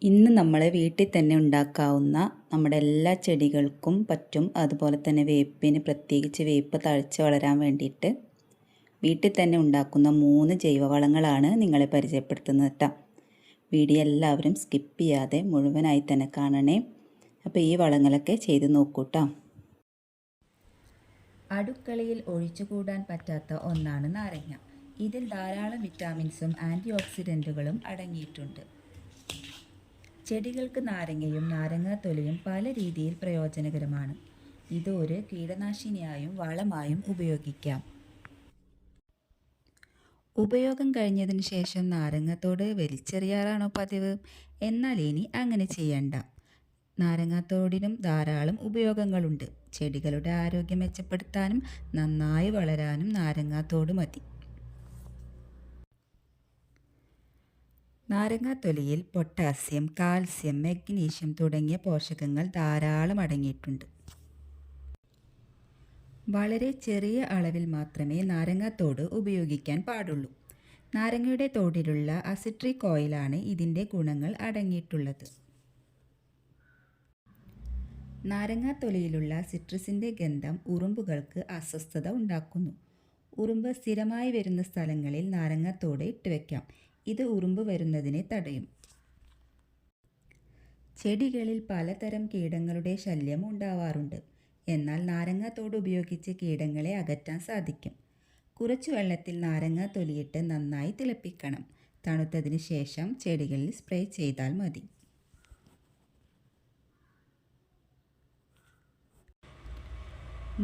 ഇന്ന് നമ്മൾ വീട്ടിൽ തന്നെ ഉണ്ടാക്കാവുന്ന നമ്മുടെ എല്ലാ ചെടികൾക്കും പറ്റും. അതുപോലെ തന്നെ വേപ്പിന്, പ്രത്യേകിച്ച് വേപ്പ് തഴച്ച് വളരാൻ വേണ്ടിയിട്ട് വീട്ടിൽ തന്നെ ഉണ്ടാക്കുന്ന 3 ജൈവവളങ്ങളാണ് നിങ്ങളെ പരിചയപ്പെടുത്തുന്നത് കേട്ടോ. വീഡിയോ എല്ലാവരും സ്കിപ്പ് ചെയ്യാതെ മുഴുവനായി തന്നെ കാണണേ. അപ്പോൾ ഈ വളങ്ങളൊക്കെ ചെയ്ത് നോക്കൂ കേട്ടോ. അടുക്കളയിൽ ഒഴിച്ചുകൂടാൻ പറ്റാത്ത ഒന്നാണ് നാരങ്ങ. ഇതിൽ ധാരാളം വിറ്റാമിൻസും ആൻറ്റി ഓക്സിഡൻറ്റുകളും അടങ്ങിയിട്ടുണ്ട്. ചെടികൾക്ക് നാരങ്ങയും നാരങ്ങാത്തൊലിയും പല രീതിയിൽ പ്രയോജനകരമാണ്. ഇത് ഒരു കീടനാശിനിയായും വളമായും ഉപയോഗിക്കാം. ഉപയോഗം കഴിഞ്ഞതിന് ശേഷം നാരങ്ങാത്തോട് വലിച്ചെറിയാറാണോ പതിവ്? എന്നാൽ ഇനി അങ്ങനെ ചെയ്യണ്ട. നാരങ്ങാത്തോടിനും ധാരാളം ഉപയോഗങ്ങളുണ്ട്. ചെടികളുടെ ആരോഗ്യം മെച്ചപ്പെടുത്താനും നന്നായി വളരാനും നാരങ്ങാത്തോട് മതി. നാരങ്ങാത്തൊലിയിൽ പൊട്ടാസ്യം, കാൽസ്യം, മഗ്നീഷ്യം തുടങ്ങിയ പോഷകങ്ങൾ ധാരാളം അടങ്ങിയിട്ടുണ്ട്. വളരെ ചെറിയ അളവിൽ മാത്രമേ നാരങ്ങാത്തോട് ഉപയോഗിക്കാൻ പാടുള്ളൂ. നാരങ്ങയുടെ തോടിലുള്ള അസിട്രിക് ഓയിലാണ് ഇതിൻ്റെ ഗുണങ്ങൾ അടങ്ങിയിട്ടുള്ളത്. നാരങ്ങാത്തൊലിയിലുള്ള സിട്രസിൻ്റെ ഗന്ധം ഉറുമ്പുകൾക്ക് അസ്വസ്ഥത ഉണ്ടാക്കുന്നു. ഉറുമ്പ് സ്ഥിരമായി വരുന്ന സ്ഥലങ്ങളിൽ നാരങ്ങാത്തോട് ഇട്ടുവെക്കാം. ഇത് ഉറുമ്പ് വരുന്നതിനെ തടയും. ചെടികളിൽ പലതരം കീടങ്ങളുടെ ശല്യം ഉണ്ടാവാറുണ്ട്. എന്നാൽ നാരങ്ങാത്തോട് ഉപയോഗിച്ച് കീടങ്ങളെ അകറ്റാൻ സാധിക്കും. കുറച്ചു വെള്ളത്തിൽ നാരങ്ങാത്തൊലിയിട്ട് നന്നായി തിളപ്പിക്കണം. തണുത്തതിന് ശേഷം ചെടികളിൽ സ്പ്രേ ചെയ്താൽ മതി.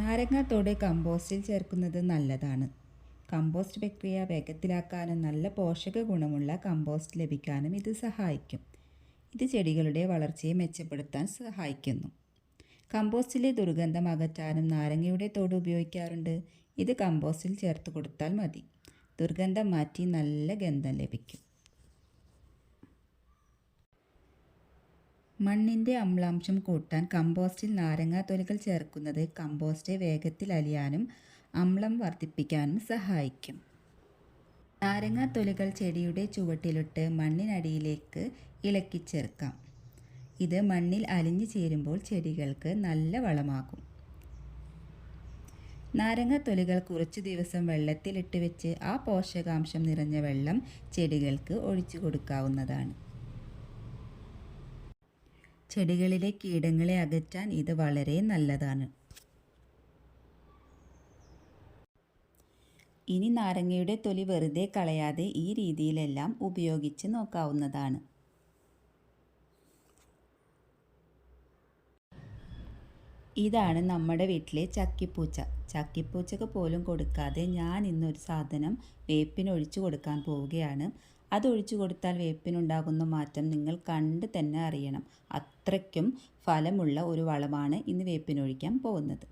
നാരങ്ങാത്തോട് കമ്പോസ്റ്റിൽ ചേർക്കുന്നത് നല്ലതാണ്. കമ്പോസ്റ്റ് പ്രക്രിയ വേഗത്തിലാക്കാനും നല്ല പോഷക ഗുണമുള്ള കമ്പോസ്റ്റ് ലഭിക്കാനും ഇത് സഹായിക്കും. ഇത് ചെടികളുടെ വളർച്ചയെ മെച്ചപ്പെടുത്താൻ സഹായിക്കുന്നു. കമ്പോസ്റ്റിലെ ദുർഗന്ധം അകറ്റാനും നാരങ്ങയുടെ തോട് ഉപയോഗിക്കാറുണ്ട്. ഇത് കമ്പോസ്റ്റിൽ ചേർത്ത് കൊടുത്താൽ മതി. ദുർഗന്ധം മാറ്റി നല്ല ഗന്ധം ലഭിക്കും. മണ്ണിൻ്റെ അമ്ലാംശം കൂട്ടാൻ കമ്പോസ്റ്റിൽ നാരങ്ങാത്തൊലികൾ ചേർക്കുന്നത് കമ്പോസ്റ്റ് വേഗത്തിൽ അലിയാനും അമ്ലം വർദ്ധിപ്പിക്കാനും സഹായിക്കും. നാരങ്ങാത്തൊലികൾ ചെടിയുടെ ചുവട്ടിലിട്ട് മണ്ണിനടിയിലേക്ക് ഇളക്കി ചേർക്കാം. ഇത് മണ്ണിൽ അലിഞ്ഞു ചേരുമ്പോൾ ചെടികൾക്ക് നല്ല വളമാകും. നാരങ്ങാത്തൊലികൾ കുറച്ചു ദിവസം വെള്ളത്തിലിട്ട് വെച്ച് ആ പോഷകാംശം നിറഞ്ഞ വെള്ളം ചെടികൾക്ക് ഒഴിച്ചു കൊടുക്കാവുന്നതാണ്. ചെടികളിലെ കീടങ്ങളെ അകറ്റാൻ ഇത് വളരെ നല്ലതാണ്. ഇനി നാരങ്ങയുടെ തൊലി വെറുതെ കളയാതെ ഈ രീതിയിലെല്ലാം ഉപയോഗിച്ച് നോക്കാവുന്നതാണ്. ഇതാണ് നമ്മുടെ വീട്ടിലെ ചക്കിപ്പൂച്ച. ചക്കിപ്പൂച്ചക്ക് പോലും കൊടുക്കാതെ ഞാൻ ഇന്നൊരു സാധനം വേപ്പിനൊഴിച്ചു കൊടുക്കാൻ പോവുകയാണ്. അതൊഴിച്ചു കൊടുത്താൽ വേപ്പിനുണ്ടാകുന്ന മാറ്റം നിങ്ങൾ കണ്ട് തന്നെ അറിയണം. അത്രയ്ക്കും ഫലമുള്ള ഒരു വളമാണ് ഇന്ന് വേപ്പിനൊഴിക്കാൻ പോകുന്നത്.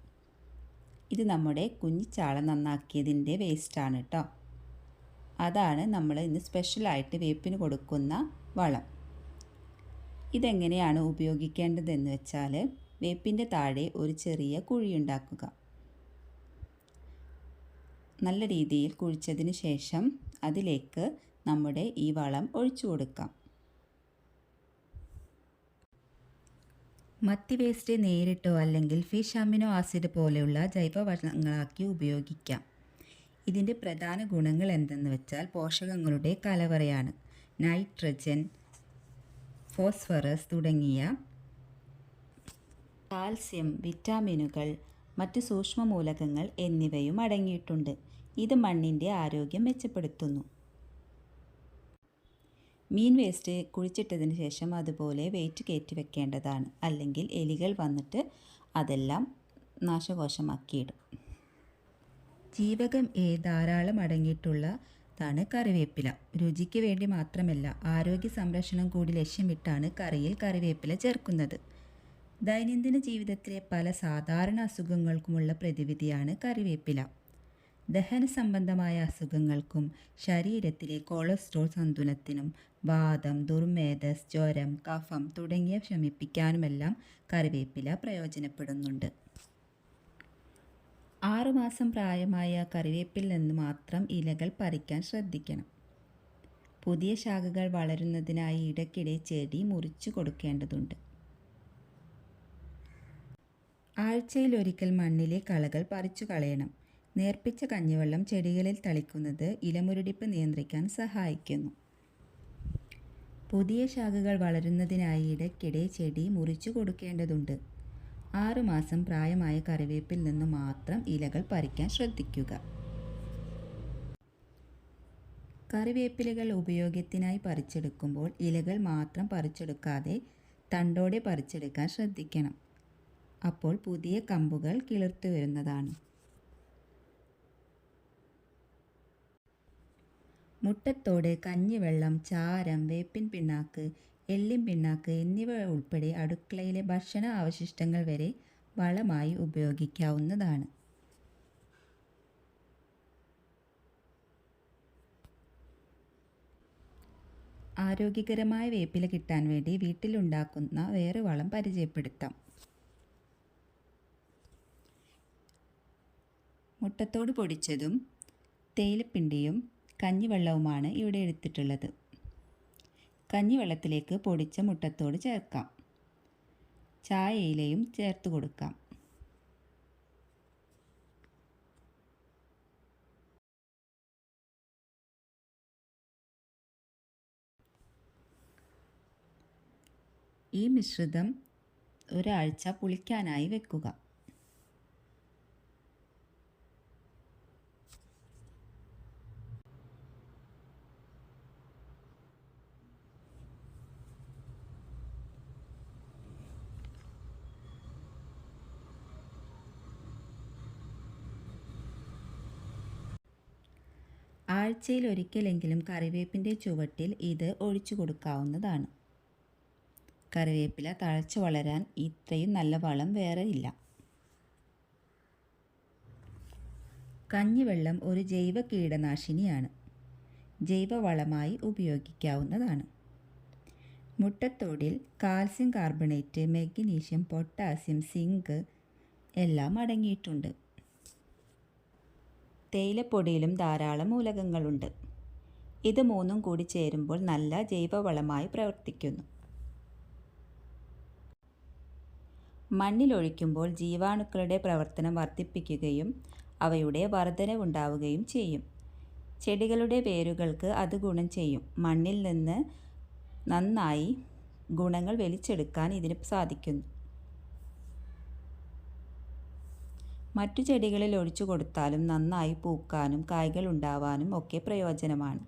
ഇത് നമ്മുടെ കുഞ്ഞിച്ചാള നന്നാക്കിയതിൻ്റെ വേസ്റ്റാണ് കേട്ടോ. അതാണ് നമ്മൾ ഇന്ന് സ്പെഷ്യലായിട്ട് വേപ്പിന് കൊടുക്കുന്ന വളം. ഇതെങ്ങനെയാണ് ഉപയോഗിക്കേണ്ടതെന്ന് വെച്ചാൽ, വേപ്പിൻ്റെ താഴെ ഒരു ചെറിയ കുഴി ഉണ്ടാക്കുക. നല്ല രീതിയിൽ കുഴിച്ചതിന് ശേഷം അതിലേക്ക് നമ്മുടെ ഈ വളം ഒഴിച്ചു കൊടുക്കാം. മത്തി വേസ്റ്റ് നേരിട്ടോ അല്ലെങ്കിൽ ഫിഷ് അമിനോ ആസിഡ് പോലെയുള്ള ജൈവവളങ്ങളാക്കി ഉപയോഗിക്കാം. ഇതിൻ്റെ പ്രധാന ഗുണങ്ങൾ എന്തെന്ന് വെച്ചാൽ പോഷകങ്ങളുടെ കലവറയാണ്. നൈട്രജൻ, ഫോസ്ഫറസ് തുടങ്ങിയ കാൽസ്യം, വിറ്റാമിനുകൾ, മറ്റ് സൂക്ഷ്മമൂലകങ്ങൾ എന്നിവയും അടങ്ങിയിട്ടുണ്ട്. ഇത് മണ്ണിൻ്റെ ആരോഗ്യം മെച്ചപ്പെടുത്തുന്നു. മീൻ വേസ്റ്റ് കുഴിച്ചിട്ടതിന് ശേഷം അതുപോലെ വെയിറ്റ് കയറ്റി വെക്കേണ്ടതാണ്. അല്ലെങ്കിൽ എലികൾ വന്നിട്ട് അതെല്ലാം നാശകോശമാക്കിയിടും. ജീവകം എ ധാരാളം അടങ്ങിയിട്ടുള്ളതാണ് കറിവേപ്പില. രുചിക്ക് വേണ്ടി മാത്രമല്ല, ആരോഗ്യ സംരക്ഷണം കൂടി ലക്ഷ്യമിട്ടാണ് കറിയിൽ കറിവേപ്പില ചേർക്കുന്നത്. ദൈനംദിന ജീവിതത്തിലെ പല സാധാരണ അസുഖങ്ങൾക്കുമുള്ള പ്രതിവിധിയാണ് കറിവേപ്പില. ദഹന സംബന്ധമായ അസുഖങ്ങൾക്കും ശരീരത്തിലെ കൊളസ്ട്രോൾ സന്തുലനത്തിനും വാതം, ദുർമേധസ്, ജ്വരം, കഫം തുടങ്ങിയ ശമിപ്പിക്കാനുമെല്ലാം കറിവേപ്പില പ്രയോജനപ്പെടുന്നുണ്ട്. 6 മാസം പ്രായമായ കറിവേപ്പിൽ നിന്ന് മാത്രം ഇലകൾ പറിക്കാൻ ശ്രദ്ധിക്കണം. പുതിയ ശാഖകൾ വളരുന്നതിനായി ഇടയ്ക്കിടെ ചെടി മുറിച്ചു കൊടുക്കേണ്ടതുണ്ട്. ആഴ്ചയിലൊരിക്കൽ മണ്ണിലെ കളകൾ പറിച്ചു കളയണം. നേർപ്പിച്ച കഞ്ഞിവെള്ളം ചെടികളിൽ തളിക്കുന്നത് ഇലമുരടിപ്പ് നിയന്ത്രിക്കാൻ സഹായിക്കുന്നു. പുതിയ ശാഖകൾ വളരുന്നതിനായി ഇടയ്ക്കിടെ ചെടി മുറിച്ചു കൊടുക്കേണ്ടതുണ്ട്. 6 മാസം പ്രായമായ കറിവേപ്പിൽ നിന്ന് മാത്രം ഇലകൾ പറിക്കാൻ ശ്രദ്ധിക്കുക. കറിവേപ്പിലകൾ ഉപയോഗത്തിനായി പറിച്ചെടുക്കുമ്പോൾ ഇലകൾ മാത്രം പറിച്ചെടുക്കാതെ തണ്ടോടെ പറിച്ചെടുക്കാൻ ശ്രദ്ധിക്കണം. അപ്പോൾ പുതിയ കമ്പുകൾ കിളിർത്തു വരുന്നതാണ്. മുട്ടത്തോട്, കഞ്ഞിവെള്ളം, ചാരം, വേപ്പിൻ പിണ്ണാക്ക്, എള്ളിൻ പിണ്ണാക്ക് എന്നിവ ഉൾപ്പെടെ അടുക്കളയിലെ ഭക്ഷണ അവശിഷ്ടങ്ങൾ വരെ വളമായി ഉപയോഗിക്കാവുന്നതാണ്. ആരോഗ്യകരമായ വേപ്പില കിട്ടാൻ വേണ്ടി വീട്ടിലുണ്ടാക്കുന്ന വേറെ വളം പരിചയപ്പെടുത്താം. മുട്ടത്തോട് പൊടിച്ചതും തേയിലപ്പിണ്ടിയും കഞ്ഞിവെള്ളവുമാണ് ഇവിടെ എടുത്തിട്ടുള്ളത്. കഞ്ഞിവെള്ളത്തിലേക്ക് പൊടിച്ച മുട്ടത്തോട് ചേർക്കാം. ചായയിലയും ചേർത്ത് കൊടുക്കാം. ഈ മിശ്രിതം ഒരാഴ്ച പുളിക്കാനായി വെക്കുക. ആഴ്ചയിൽ ഒരിക്കലെങ്കിലും കറിവേപ്പിൻ്റെ ചുവട്ടിൽ ഇത് ഒഴിച്ചു കൊടുക്കാവുന്നതാണ്. കറിവേപ്പില തഴച്ചു വളരാൻ ഇത്രയും നല്ല വളം വേറെ ഇല്ല. കഞ്ഞിവെള്ളം ഒരു ജൈവ കീടനാശിനിയാണ്. ജൈവവളമായി ഉപയോഗിക്കാവുന്നതാണ്. മുട്ടത്തോടിൽ calcium carbonate, magnesium, potassium, zinc എല്ലാം അടങ്ങിയിട്ടുണ്ട്. തേയിലപ്പൊടിയിലും ധാരാളം മൂലകങ്ങളുണ്ട്. ഇത് മൂന്നും കൂടി ചേരുമ്പോൾ നല്ല ജൈവവളമായി പ്രവർത്തിക്കുന്നു. മണ്ണിലൊഴിക്കുമ്പോൾ ജീവാണുക്കളുടെ പ്രവർത്തനം വർദ്ധിപ്പിക്കുകയും അവയുടെ വർധനവുണ്ടാവുകയും ചെയ്യും. ചെടികളുടെ വേരുകൾക്ക് അത് ഗുണം ചെയ്യും. മണ്ണിൽ നിന്ന് നന്നായി ഗുണങ്ങൾ വലിച്ചെടുക്കാൻ ഇതിന് സാധിക്കുന്നു. മറ്റു ചെടികളിൽ ഒഴിച്ചു കൊടുത്താലും നന്നായി പൂക്കാനും കായ്കൾ ഉണ്ടാവാനും ഒക്കെ പ്രയോജനമാണ്.